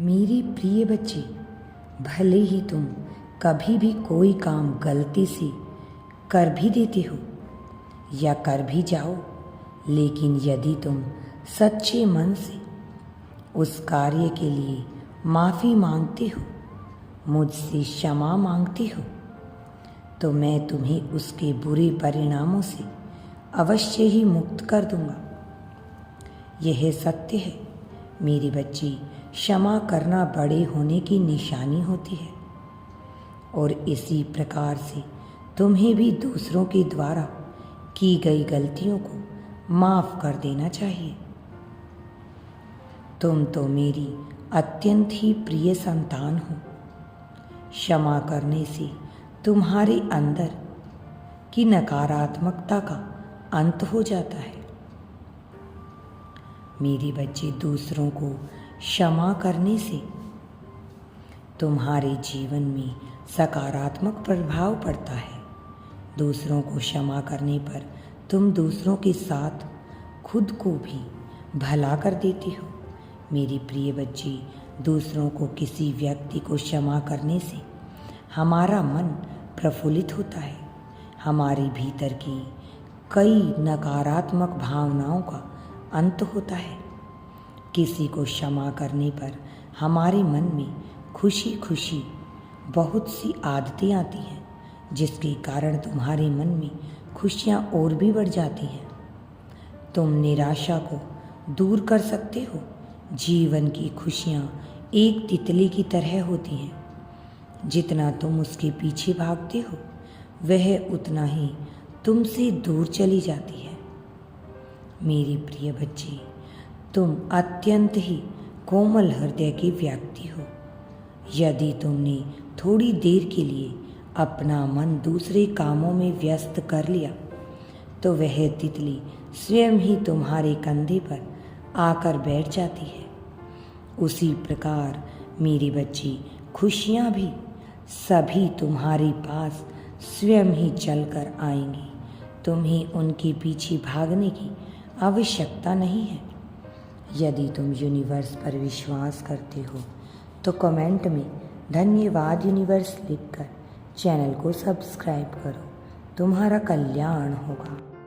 मेरे प्रिय बच्चे, भले ही तुम कभी भी कोई काम गलती से कर भी देते हो या कर भी जाओ, लेकिन यदि तुम सच्चे मन से उस कार्य के लिए माफ़ी मांगते हो, मुझसे क्षमा मांगते हो, तो मैं तुम्हें उसके बुरे परिणामों से अवश्य ही मुक्त कर दूंगा। यह सत्य है मेरे बच्चे, क्षमा करना बड़े होने की निशानी होती है और इसी प्रकार से तुम्हें भी दूसरों के द्वारा की गई गलतियों को माफ़ कर देना चाहिए। तुम तो मेरी अत्यंत ही प्रिय संतान हो। क्षमा करने से तुम्हारे अंदर की नकारात्मकता का अंत हो जाता है। मेरे बच्चे, दूसरों को क्षमा करने से तुम्हारे जीवन में सकारात्मक प्रभाव पड़ता है। दूसरों को क्षमा करने पर तुम दूसरों के साथ खुद को भी भला कर देते हो। मेरे प्रिय बच्चे, दूसरों को किसी व्यक्ति को क्षमा करने से हमारा मन प्रफुल्लित होता है। हमारे भीतर की कई नकारात्मक भावनाओं का अंत होता है। किसी को क्षमा करने पर हमारे मन में खुशी खुशी बहुत सी आदतें आती हैं, जिसके कारण तुम्हारे मन में खुशियाँ और भी बढ़ जाती हैं। तुम निराशा को दूर कर सकते हो। जीवन की खुशियाँ एक तितली की तरह होती हैं। जितना तुम उसके पीछे भागते हो, वह उतना ही तुमसे दूर चली जाती है। मेरे प्रिय बच्चे, तुम अत्यंत ही कोमल हृदय के व्यक्ति हो। यदि तुमने थोड़ी देर के लिए अपना मन दूसरे कामों में व्यस्त कर लिया, तो वह तितली स्वयं ही तुम्हारे कंधे पर आकर बैठ जाती है। उसी प्रकार मेरे बच्चे, खुशियाँ भी सभी तुम्हारे पास स्वयं ही चलकर आएंगी। तुम्हें उनके पीछे भागने की आवश्यकता नहीं है। यदि तुम यूनिवर्स पर विश्वास करते हो, तो कमेंट में धन्यवाद यूनिवर्स लिखकर चैनल को सब्सक्राइब करो। तुम्हारा कल्याण होगा।